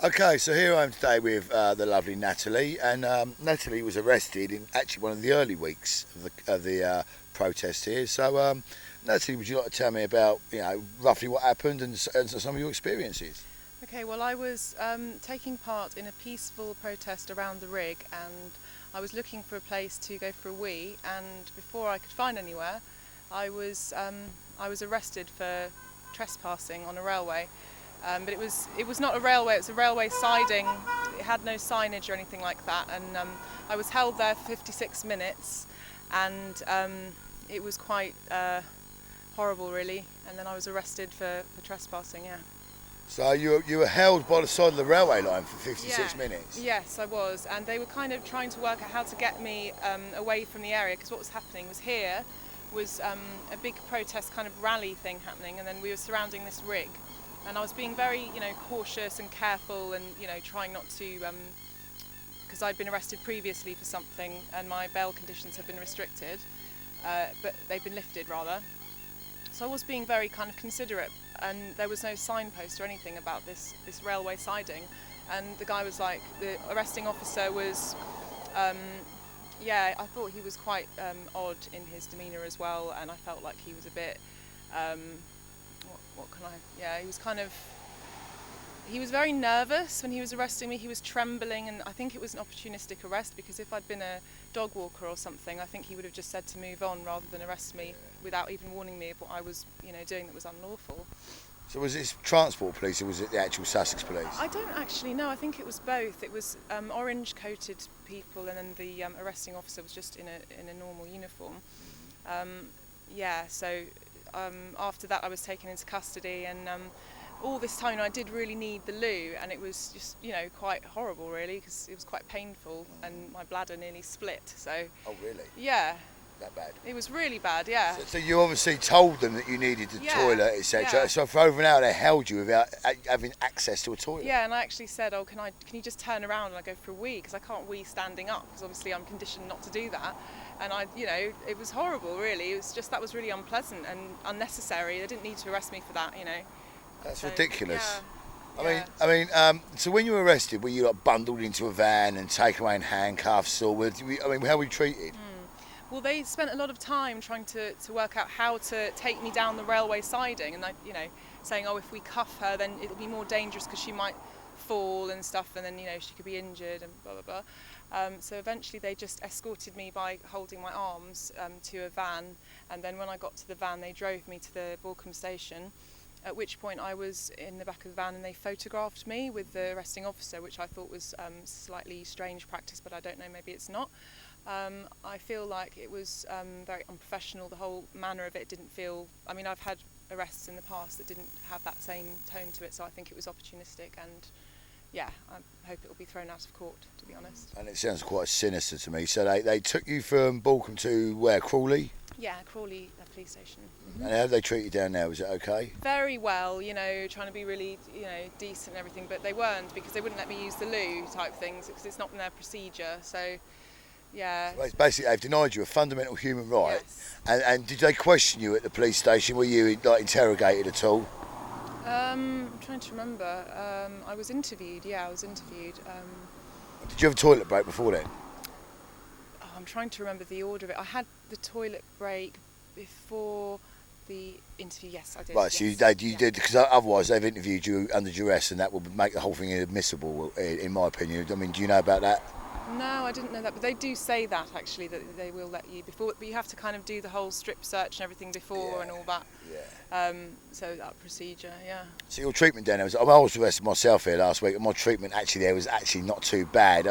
Okay, so here I am today with the lovely Natalie, and Natalie was arrested in actually one of the early weeks of the protest here. So, Natalie, would you like to tell me about roughly what happened and some of your experiences? Okay, well, I was taking part in a peaceful protest around the rig, and I was looking for a place to go for a wee. And before I could find anywhere, I was arrested for trespassing on a railway. But it was not a railway; it was a railway siding. It had no signage or anything like that, and I was held there for 56 minutes, and it was quite horrible, really. And then I was arrested for trespassing. Yeah. So you were held by the side of the railway line for 56 Yeah. minutes. Yes, I was, and they were kind of trying to work out how to get me away from the area, because what was happening was here was a big protest kind of rally thing happening, and then we were surrounding this rig, and I was being very, cautious and careful, and trying not to, because I'd been arrested previously for something, and my bail conditions had been restricted, but they've been lifted rather. So I was being very kind of considerate, and there was no signpost or anything about this railway siding, and the guy was like, the arresting officer was, I thought he was quite odd in his demeanour as well, and I felt like he was a bit, he was very nervous when he was arresting me. He was trembling, and I think it was an opportunistic arrest, because if I'd been a dog walker or something, I think he would have just said to move on rather than arrest me without even warning me of what I was, doing that was unlawful. So was it transport police or was it the actual Sussex police? I don't actually know. I think it was both. It was orange-coated people, and then the arresting officer was just in a normal uniform. So after that, I was taken into custody, and all this time I did really need the loo, and it was just quite horrible, really, because it was quite painful, and my bladder nearly split. So. Oh really? Yeah. That bad? It was really bad, yeah. So you obviously told them that you needed the toilet, etc. Yeah. So for over an hour they held you without having access to a toilet? Yeah, and I actually said, can you just turn around and I go for a wee, because I can't wee standing up, because obviously I'm conditioned not to do that. And it was horrible, really. It was just, that was really unpleasant and unnecessary. They didn't need to arrest me for that, That's ridiculous. Yeah. So when you were arrested, were you like bundled into a van and taken away in handcuffs, or how were you treated? Well, they spent a lot of time trying to work out how to take me down the railway siding, and saying, if we cuff her, then it'll be more dangerous because she might fall and stuff, and then she could be injured and blah blah blah. So eventually they just escorted me by holding my arms to a van, and then when I got to the van, they drove me to the Balcombe station. At which point I was in the back of the van, and they photographed me with the arresting officer, which I thought was slightly strange practice, but I don't know, maybe it's not. I feel like it was very unprofessional. The whole manner of it didn't feel... I've had arrests in the past that didn't have that same tone to it, so I think it was opportunistic, and I hope it will be thrown out of court, to be honest. And it sounds quite sinister to me. So they took you from Balcombe to where, Crawley? Yeah, Crawley police station. Mm-hmm. And how did they treat you down there? Was it okay? Very well, trying to be really, decent and everything, but they weren't, because they wouldn't let me use the loo type things, because it's not in their procedure, so... Yeah. So basically, they've denied you a fundamental human right. Yes. And did they question you at the police station? Were you interrogated at all? I'm trying to remember. I was interviewed. Yeah, I was interviewed. Did you have a toilet break before then? I'm trying to remember the order of it. I had the toilet break before the interview. Yes, I did. Right, yes. so you did, because otherwise they've interviewed you under duress, and that would make the whole thing inadmissible, in my opinion. Do you know about that? No, I didn't know that, but they do say that actually, that they will let you before, but you have to kind of do the whole strip search and everything before and all that. Yeah. So that procedure, yeah. So your treatment down there I was arrested myself here last week, and my treatment there was actually not too bad.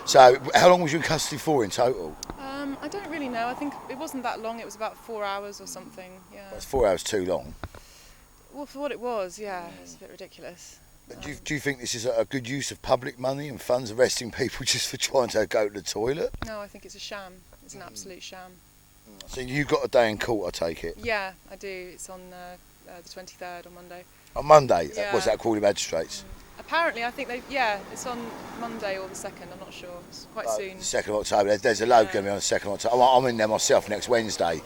So how long was you in custody for in total? I don't really know. I think it wasn't that long. It was about 4 hours or something. Yeah. Well, it's 4 hours too long. Well, for what it was, yeah, it's a bit ridiculous. Do you think this is a good use of public money and funds, arresting people just for trying to go to the toilet? No, I think it's a sham. It's an absolute sham. So you got a day in court, I take it? Yeah, I do. It's on the 23rd on Monday. On Monday? Yeah. Was that Crawley Magistrates? Apparently, I think it's on Monday or the 2nd, I'm not sure. It's quite soon. The 2nd of October. There's a load going to be on the 2nd of October. I'm in there myself next Wednesday.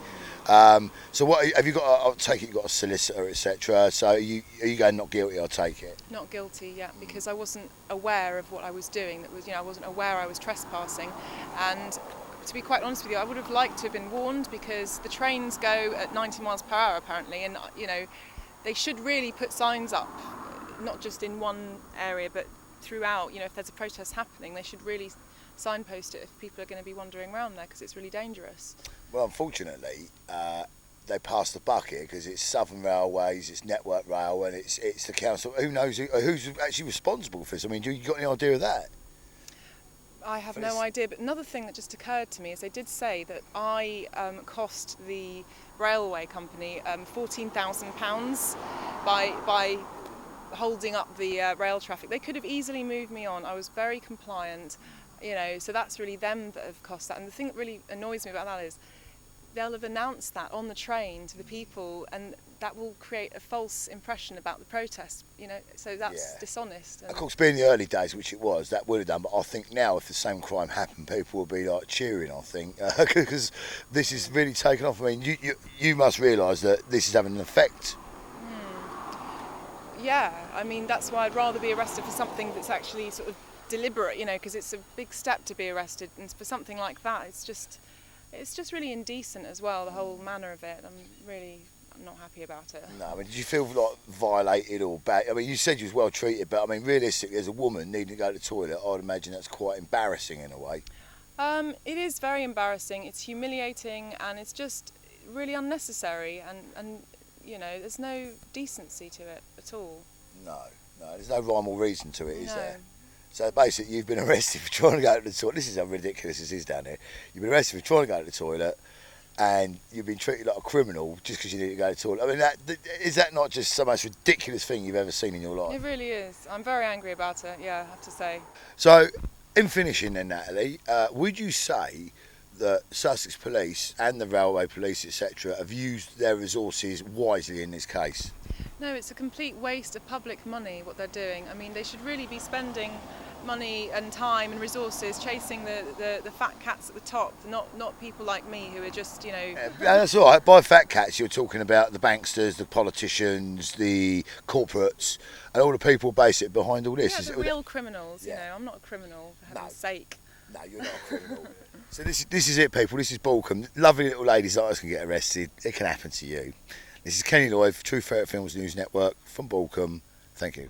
So what have you got? I'll take it. You got a solicitor, etc. So are you going not guilty? I'll take it. Not guilty yet, because I wasn't aware of what I was doing. That was, I wasn't aware I was trespassing, and to be quite honest with you, I would have liked to have been warned, because the trains go at 90 miles per hour apparently, and they should really put signs up, not just in one area but throughout. If there's a protest happening, they should really signpost it if people are going to be wandering around there, because it's really dangerous. Well, unfortunately, they passed the buck here because it's Southern Railways, it's Network Rail, and it's the council. Who knows who's actually responsible for this? I mean, you got any idea of that? I have no idea, but another thing that just occurred to me is they did say that I cost the railway company £14,000 by holding up the rail traffic. They could have easily moved me on. I was very compliant, so that's really them that have cost that. And the thing that really annoys me about that is they'll have announced that on the train to the people, and that will create a false impression about the protest, so that's dishonest. And of course, being the early days, which it was, that would have done, but I think now if the same crime happened, people will be like cheering, I think, because this is really taken off. I mean, you must realise that this is having an effect. Yeah, I mean, that's why I'd rather be arrested for something that's actually sort of deliberate, because it's a big step to be arrested, and for something like that, it's just really indecent as well, the whole manner of it. I'm not happy about it. No, I mean, did you feel like violated or bad? I mean, you said you was well treated, but I mean, realistically, as a woman needing to go to the toilet, I'd imagine that's quite embarrassing in a way. It is very embarrassing. It's humiliating, and it's just really unnecessary, and there's no decency to it at all. No, there's no rhyme or reason to it, is there? So basically, you've been arrested for trying to go to the toilet. This is how ridiculous this is down here. You've been arrested for trying to go to the toilet, and you've been treated like a criminal just because you need to go to the toilet. I mean, is that not just the most ridiculous thing you've ever seen in your life? It really is. I'm very angry about it, yeah, I have to say. So, in finishing then, Natalie, would you say that Sussex Police and the Railway Police, etc., have used their resources wisely in this case? No, it's a complete waste of public money, what they're doing. I mean, they should really be spending money and time and resources chasing the fat cats at the top, not people like me who are just, That's all right. By fat cats, you're talking about the banksters, the politicians, the corporates, and all the people basically behind all this. Yeah, the real criminals, I'm not a criminal, for heaven's sake. No, you're not a criminal. So this is it, people. This is Balcombe. Lovely little ladies like us can get arrested. It can happen to you. This is Kenny Lloyd for Truthferretfilms News Network from Balcombe. Thank you.